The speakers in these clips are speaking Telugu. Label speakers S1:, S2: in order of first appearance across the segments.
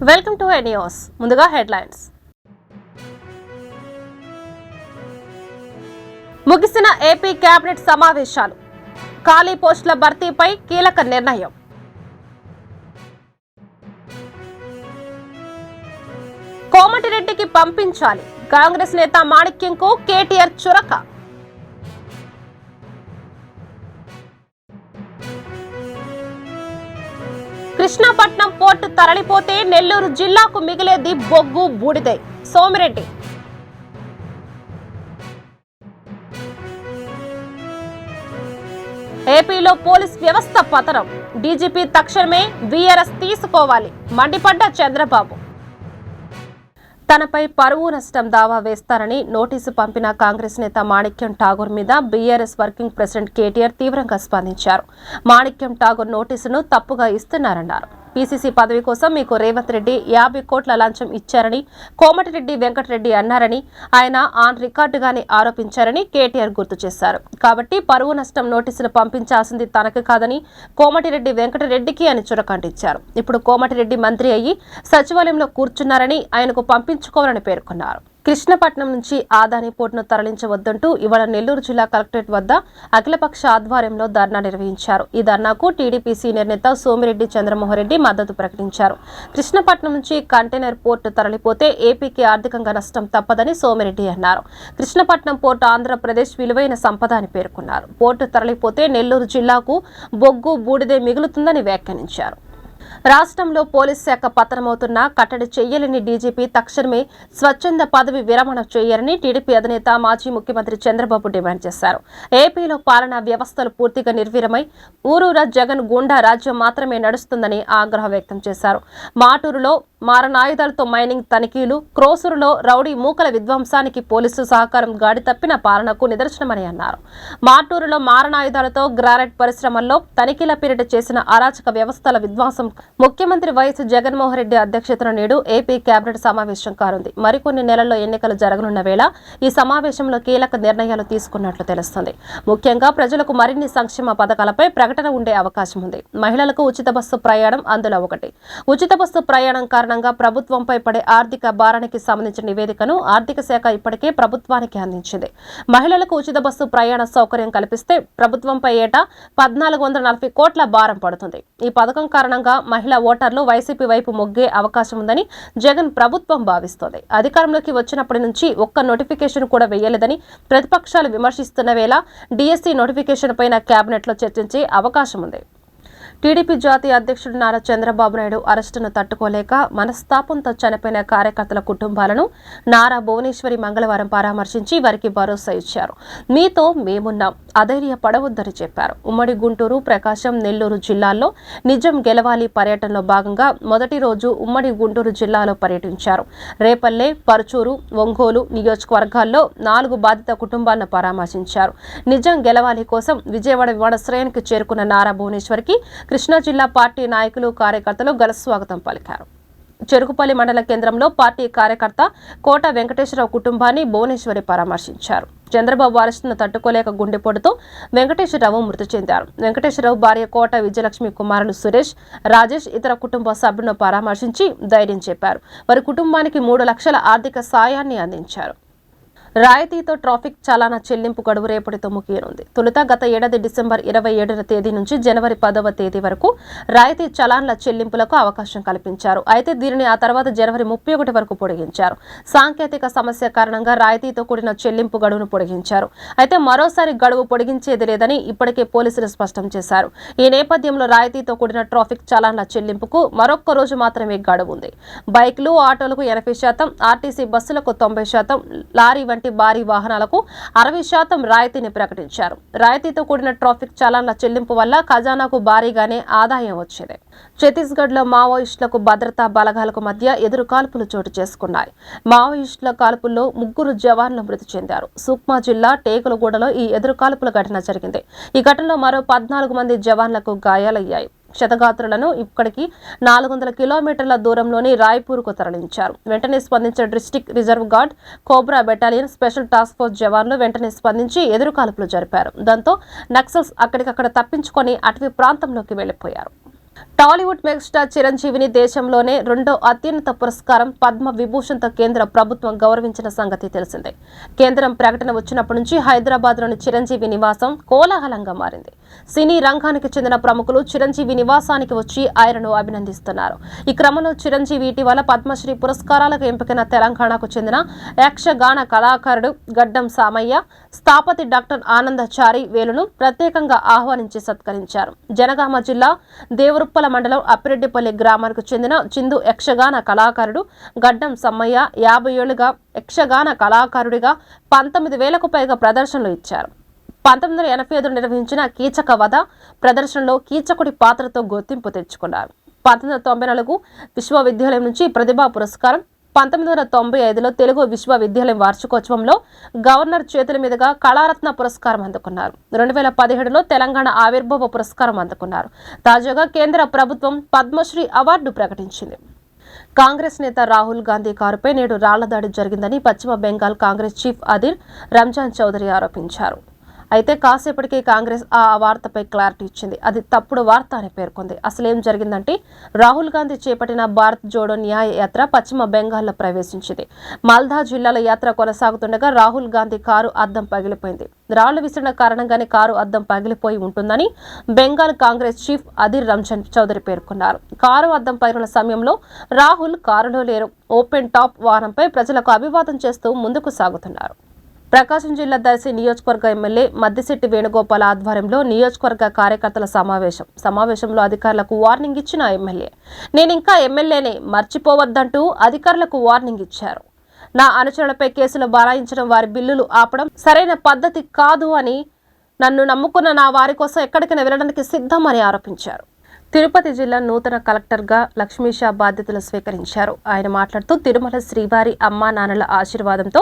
S1: Welcome to news. ముందుగా హెడ్లైన్స్. ముగిసిన ఏపీ కేబినెట్ సమావేశాలు. ఖాళీ పోస్టుల భర్తీపై కీలక నిర్ణయం. కోమటిరెడ్డికి పంపించాలి. కాంగ్రెస్ నేత మాణిక్యంకు కేటీఆర్ చురక. కృష్ణపట్నం పోర్టు తరలిపోతే నెల్లూరు జిల్లాకు మిగిలేది బొగ్గు బూడిదే. సోమిరెడ్డి. ఏపీలో పోలీస్ వ్యవస్థ పతనం. డీజీపీ తక్షణమే వీఆర్ఎస్ తీసుకోవాలి మండిపడ్డ చంద్రబాబు. తనపై పరువు నష్టం దావా వేస్తారని నోటీసు పంపిన కాంగ్రెస్ నేత మాణిక్యం ఠాగూర్ మీద బీఆర్ఎస్ వర్కింగ్ ప్రెసిడెంట్ కేటీఆర్ తీవ్రంగా స్పందించారు. మాణిక్యం ఠాగూర్ నోటీసును తప్పుగా ఇస్తున్నారన్నారు. పీసీసీ పదవి కోసం మీకు రేవంత్ రెడ్డి 50 కోట్ల లంచం ఇచ్చారని కోమటిరెడ్డి వెంకటరెడ్డి అన్నారని, ఆయన ఆన్ రికార్డుగానే ఆరోపించారని కేటీఆర్ గుర్తు చేశారు. కాబట్టి పరువు నష్టం నోటీసులు పంపించాల్సింది తనకు కాదని కోమటిరెడ్డి వెంకటరెడ్డికి అని చురకంటించారు. ఇప్పుడు కోమటిరెడ్డి మంత్రి అయ్యి సచివాలయంలో కూర్చున్నారని ఆయనకు పంపించుకోవాలని పేర్కొన్నారు. కృష్ణపట్నం నుంచి ఆదాని పోర్టును తరలించవద్దంటూ ఇవాళ నెల్లూరు జిల్లా కలెక్టరేట్ వద్ద అఖిలపక్ష ఆధ్వర్యంలో ధర్నా నిర్వహించారు. ఈ ధర్నాకు టీడీపీ సీనియర్ నేత సోమిరెడ్డి చంద్రమోహన్రెడ్డి మద్దతు ప్రకటించారు. కృష్ణపట్నం నుంచి కంటైనర్ పోర్టు తరలిపోతే ఏపీకి ఆర్థికంగా నష్టం తప్పదని సోమిరెడ్డి అన్నారు. కృష్ణపట్నం పోర్టు ఆంధ్రప్రదేశ్ విలువైన సంపద అని పేర్కొన్నారు. పోర్టు తరలిపోతే నెల్లూరు జిల్లాకు బొగ్గు బూడిదే మిగులుతుందని వ్యాఖ్యానించారు. రాష్ట్రంలో పోలీస్ శాఖ పతనమవుతున్న కట్టడి చెయ్యలేని డీజీపీ తక్షణమే స్వచ్ఛంద పదవి విరమణ చేయాలని టీడీపీ అధినేత మాజీ ముఖ్యమంత్రి చంద్రబాబు డిమాండ్ చేశారు. ఏపీలో పాలనా వ్యవస్థలు పూర్తిగా నిర్వీర్యమై ఊరూరా జగన్ గూండా రాజ్యం మాత్రమే నడుస్తుందని ఆగ్రహం వ్యక్తం చేశారు. మాటూరులో మారణాయుధాలతో మైనింగ్ తనిఖీలు, క్రోసూరులో రౌడీ మూకల విధ్వంసానికి పోలీసులు సహకారం గాడి తప్పిన పాలనకు నిదర్శనమని అన్నారు. మాటూరులో మారణాయుధాలతో గ్రానైట్ పరిశ్రమల్లో తనిఖీల పీరియడ్ చేసిన అరాచక వ్యవస్థల విధ్వంసం ముఖ్యమంత్రి వైఎస్ జగన్మోహన్ రెడ్డి అధ్యక్షతన నేడు ఏపీ కేబినెట్ సమావేశం కానుంది. మరికొన్ని నెలల్లో ఎన్నికలు జరగనున్న వేళ ఈ సమావేశంలో కీలక నిర్ణయాలు తీసుకున్నట్లు తెలుస్తుంది. ముఖ్యంగా ప్రజలకు మరిన్ని సంక్షేమ పథకాలపై ప్రకటన ఉండే అవకాశం ఉంది. మహిళలకు ఉచిత బస్సు ప్రయాణం అందులో ఒకటి. ఉచిత బస్సు ప్రయాణం కారణంగా ప్రభుత్వంపై పడే ఆర్థిక భారానికి సంబంధించిన నివేదికను ఆర్థిక శాఖ ఇప్పటికే ప్రభుత్వానికి అందించింది. మహిళలకు ఉచిత బస్సు ప్రయాణ సౌకర్యం కల్పిస్తే ప్రభుత్వంపై ఏటా 1440 కోట్ల భారం పడుతుంది. ఈ పథకం కారణంగా మహిళా ఓటర్లు వైసీపీ వైపు మొగ్గే అవకాశం ఉందని జగన్ ప్రభుత్వం భావిస్తోంది. అధికారంలోకి వచ్చినప్పటి నుంచి ఒక్క నోటిఫికేషన్ కూడా వేయలేదని ప్రతిపక్షాలు విమర్శిస్తున్న వేళ డిఎస్సి నోటిఫికేషన్ పైన కేబినెట్ లో చర్చించే అవకాశం ఉంది. టీడీపీ జాతీయ అధ్యక్షుడు నారా చంద్రబాబు నాయుడు అరెస్టును తట్టుకోలేక మనస్తాపంతో చనిపోయిన కార్యకర్తల కుటుంబాలను నారా భువనేశ్వరి మంగళవారం పరామర్శించి వారికి భరోసా ఇచ్చారు. మీతో మేమున్నాం, అధైర్యపడవద్దని చెప్పారు. ఉమ్మడి గుంటూరు, ప్రకాశం, నెల్లూరు జిల్లాల్లో నిజం గెలవాలి పర్యటనలో భాగంగా మొదటి రోజు ఉమ్మడి గుంటూరు జిల్లాలో పర్యటించారు. రేపల్లె, పరుచూరు, ఒంగోలు నియోజకవర్గాల్లో 4 బాధిత కుటుంబాలను పరామర్శించారు. నిజం గెలవాలి కోసం విజయవాడ విమానాశ్రయానికి చేరుకున్న నారా భువనేశ్వరికి కృష్ణా జిల్లా పార్టీ నాయకులు, కార్యకర్తలు ఘన స్వాగతం పలికారు. చెరుకుపల్లి మండల కేంద్రంలో పార్టీ కార్యకర్త కోట వెంకటేశ్వరరావు కుటుంబాన్ని భువనేశ్వరి పరామర్శించారు. చంద్రబాబు అరెస్టును తట్టుకోలేక గుండెపోటుతో వెంకటేశ్వరరావు మృతి చెందారు. వెంకటేశ్వరరావు భార్య కోట విజయలక్ష్మి కుమారులు సురేష్, రాజేష్ ఇతర కుటుంబ సభ్యులను పరామర్శించి ధైర్యం చెప్పారు. వారి కుటుంబానికి 3 లక్షల ఆర్థిక సాయాన్ని అందించారు. రాయితీతో ట్రాఫిక్ చలానా చెల్లింపు గడువు రేపటితో ముగియనుంది. తొలుత గత ఏడాది డిసెంబర్ 27వ తేదీ నుంచి జనవరి 10వ తేదీ వరకు రాయితీ చలాన్ల చెల్లింపులకు అవకాశం కల్పించారు. అయితే దీనిని ఆ తర్వాత జనవరి 31 వరకు పొడిగించారు. సాంకేతిక సమస్య కారణంగా రాయితీతో కూడిన చెల్లింపు గడువును పొడిగించారు. అయితే మరోసారి గడువు పొడిగించేది లేదని ఇప్పటికే పోలీసులు స్పష్టం చేశారు. ఈ నేపథ్యంలో రాయితీతో కూడిన ట్రాఫిక్ చలాన్ల చెల్లింపుకు మరొక్క రోజు మాత్రమే గడువు ఉంది. బైక్లు, ఆటోలకు 80%, ఆర్టీసీ బస్సులకు 90%, లారీ వంటి భారీ వాహనాలకు 60% రాయితీని ప్రకటించారు. రాయితీతో కూడిన ట్రాఫిక్ చలాన్ల చెల్లింపు వల్ల ఖజానాకు భారీగానే ఆదాయం వచ్చింది. ఛత్తీస్గఢ్ లో మావోయిస్టులకు భద్రతా బలగాలకు మధ్య ఎదురు కాల్పులు చోటు చేసుకున్నాయి. మావోయిస్టుల కాల్పుల్లో 3 జవాన్లు మృతి చెందారు. సుక్మా జిల్లా టేకులగూడలో ఈ ఎదురు కాల్పుల ఘటన జరిగింది. ఈ ఘటనలో మరో 14 మంది జవాన్లకు గాయాలయ్యాయి. క్షతగాత్రులను ఇక్కడికి 400 కిలోమీటర్ల దూరంలోని రాయ్పూర్కు తరలించారు. వెంటనే స్పందించిన district reserve guard, cobra battalion, special task force జవాన్లు వెంటనే స్పందించి ఎదురుకాల్పులు జరిపారు. దాంతో నక్సల్స్ అక్కడికక్కడ తప్పించుకొని అటవీ ప్రాంతంలోకి వెళ్లిపోయారు. టాలీవుడ్ మెగాస్టార్ చిరంజీవిని దేశంలోనే రెండో అత్యున్నత పురస్కారం పద్మ విభూషణ్తో కేంద్ర ప్రభుత్వం గౌరవించిన సంగతి తెలిసిందే. కేంద్రం ప్రకటన వచ్చినప్పటి నుంచి హైదరాబాద్లోని చిరంజీవి నివాసం కోలాహలంగా మారింది. సినీ రంగానికి చెందిన ప్రముఖులు చిరంజీవి నివాసానికి వచ్చి ఆయనను అభినందిస్తున్నారు. ఈ క్రమంలో చిరంజీవి ఇటీవల పద్మశ్రీ పురస్కారాలకు ఎంపికైన తెలంగాణకు చెందిన యక్షగాన కళాకారుడు గడ్డం సామయ్య, స్థాపతి డాక్టర్ ఆనందచారి వేలును ప్రత్యేకంగా ఆహ్వానించి సత్కరించారు. జనగామ జిల్లా దేవరుప్పల మండలం అప్పిరెడ్డిపల్లి గ్రామానికి చెందిన చిందు యక్షగాన కళాకారుడు గడ్డం సమ్మయ్య 50 ఏళ్లుగా యక్షగాన కళాకారుడిగా 19,000కు పైగా ప్రదర్శనలు ఇచ్చారు. 1985 నిర్వహించిన కీచక వధ ప్రదర్శనలో కీచకుడి పాత్రతో గుర్తింపు తెచ్చుకున్నారు. 1994 విశ్వవిద్యాలయం నుంచి ప్రతిభా పురస్కారం, 1995లో తెలుగు విశ్వవిద్యాలయం వార్షికోత్సవంలో గవర్నర్ చేతుల మీదుగా కళారత్న పురస్కారం అందుకున్నారు. 2017లో తెలంగాణ ఆవిర్భావ పురస్కారం అందుకున్నారు. తాజాగా కేంద్ర ప్రభుత్వం పద్మశ్రీ అవార్డు ప్రకటించింది. కాంగ్రెస్ నేత రాహుల్ గాంధీ కారుపై నేడు రాళ్లదాడి జరిగిందని పశ్చిమ బెంగాల్ కాంగ్రెస్ చీఫ్ అధీర్ రంజాన్ చౌదరి ఆరోపించారు. అయితే కాసేపటికి కాంగ్రెస్ ఆ వార్తపై క్లారిటీ ఇచ్చింది. అది తప్పుడు వార్త అని పేర్కొంది. అసలేం జరిగిందంటే రాహుల్ గాంధీ చేపట్టిన భారత్ జోడో న్యాయ యాత్ర పశ్చిమ బెంగాల్లో ప్రవేశించింది. మాల్దా జిల్లాలో యాత్ర కొనసాగుతుండగా రాహుల్ గాంధీ కారు అద్దం పగిలిపోయింది. రాళ్లు విసిరిన కారణంగానే కారు అద్దం పగిలిపోయి ఉంటుందని బెంగాల్ కాంగ్రెస్ చీఫ్ అధీర్ రంజాన్ చౌదరి పేర్కొన్నారు. కారు అద్దం పగిలిన సమయంలో రాహుల్ కారులో లేరు. ఓపెన్ టాప్ వాహనంపై ప్రజలకు అభివాదం చేస్తూ ముందుకు సాగుతున్నారు. ప్రకాశం జిల్లా దర్శి నియోజకవర్గ ఎమ్మెల్యే మద్దిశెట్టి వేణుగోపాల్ ఆధ్వర్యంలో నియోజకవర్గ కార్యకర్తల సమావేశంలో అధికారులకు వార్నింగ్ ఇచ్చిన ఎమ్మెల్యే నేనింకా ఎమ్మెల్యేనే మర్చిపోవద్దంటూ అధికారులకు వార్నింగ్ ఇచ్చారు. నా అనుచరులపై కేసులు బనాయించడం, వారి బిల్లులు ఆపడం సరైన పద్ధతి కాదు అని, నన్ను నమ్ముకున్న నా వారి కోసం ఎక్కడికైనా వెళ్లడానికి సిద్ధం అని ఆరోపించారు. తిరుపతి జిల్లా నూతన కలెక్టర్గా లక్ష్మీషా బాధ్యతలు స్వీకరించారు. ఆయన మాట్లాడుతూ తిరుమల శ్రీవారి అమ్మా నాన్నల ఆశీర్వాదంతో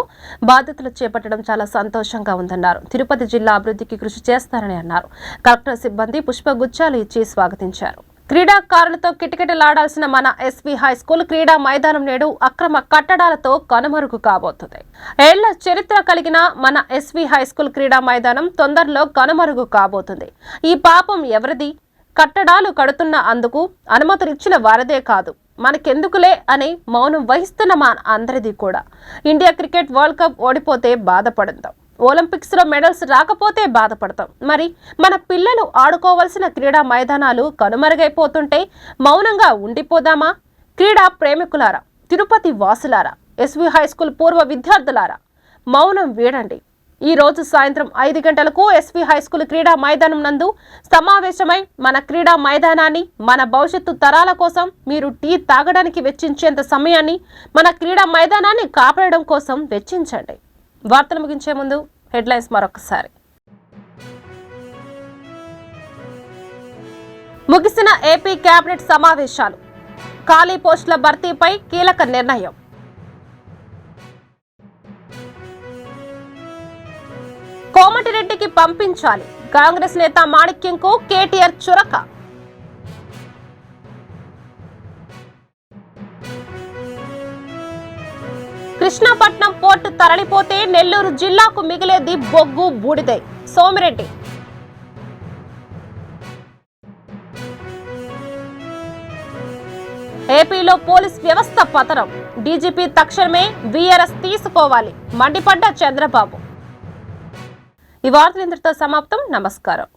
S1: బాధ్యతలు చేపట్టడం చాలా సంతోషంగా ఉందన్నారు. తిరుపతి జిల్లా అభివృద్ధికి కృషి చేస్తారని అన్నారు. కలెక్టర్ సిబ్బంది పుష్పగుచ్చాలు ఇచ్చి స్వాగతించారు. క్రీడాకారులతో కిటకిటలాడాల్సిన మన ఎస్వి హైస్కూల్ క్రీడా మైదానం నేడు అక్రమ కట్టడాలతో కనుమరుగు కాబోతుంది. ఏళ్ల చరిత్ర కలిగిన మన ఎస్వి హైస్కూల్ క్రీడా మైదానం తొందరలో కనుమరుగు కాబోతుంది. ఈ పాపం ఎవరిది? కట్టడాలు కడుతున్న అందుకు అనుమతులిచ్చిన వారదే కాదు, మనకెందుకులే అని మౌనం వహిస్తున్న మా అందరిది కూడా. ఇండియా క్రికెట్ వరల్డ్ కప్ ఓడిపోతే బాధపడతాం, ఒలింపిక్స్ లో మెడల్స్ రాకపోతే బాధపడతాం. మరి మన పిల్లలు ఆడుకోవాల్సిన క్రీడా మైదానాలు కనుమరుగైపోతుంటే మౌనంగా ఉండిపోదామా? క్రీడా ప్రేమికులారా, తిరుపతి వాసులారా, ఎస్వి హైస్కూల్ పూర్వ విద్యార్థులారా, మౌనం వీడండి. ఈ రోజు సాయంత్రం 5 గంటలకు ఎస్వి హైస్కూల్ క్రీడా మైదానం నందు సమావేశమై మన క్రీడా మైదానాన్ని, మన భవిష్యత్తు తరాల కోసం మీరు టీ తాగడానికి వెచ్చించేంత సమయాన్ని మన క్రీడా మైదానాన్ని కాపాడడం కోసం వెచ్చించండి. వార్తలు ముగించే ముందు హెడ్లైన్స్ మరొకసారి. ముగిసిన ఏపీ కేబినెట్ సమావేశాలు, ఖాళీ పోస్టుల భర్తీపై కీలక నిర్ణయం. కోమటిరెడ్డికి పంపించాలి, కాంగ్రెస్ నేత మాణిక్యంకు కేటీఆర్ చురక. కృష్ణాపట్నం పోర్టు తరలిపోతే నెల్లూరు జిల్లాకు మిగిలేది బొగ్గు బూడిదే, సోమిరెడ్డి. ఏపీలో పోలీస్ వ్యవస్థ పతనం, డీజీపీ తక్షణమే వీఆర్ఎస్ తీసుకోవాలి, మండిపడ్డ చంద్రబాబు. ఈ వార్తలు ఇంతటితో సమాప్తం. నమస్కారం.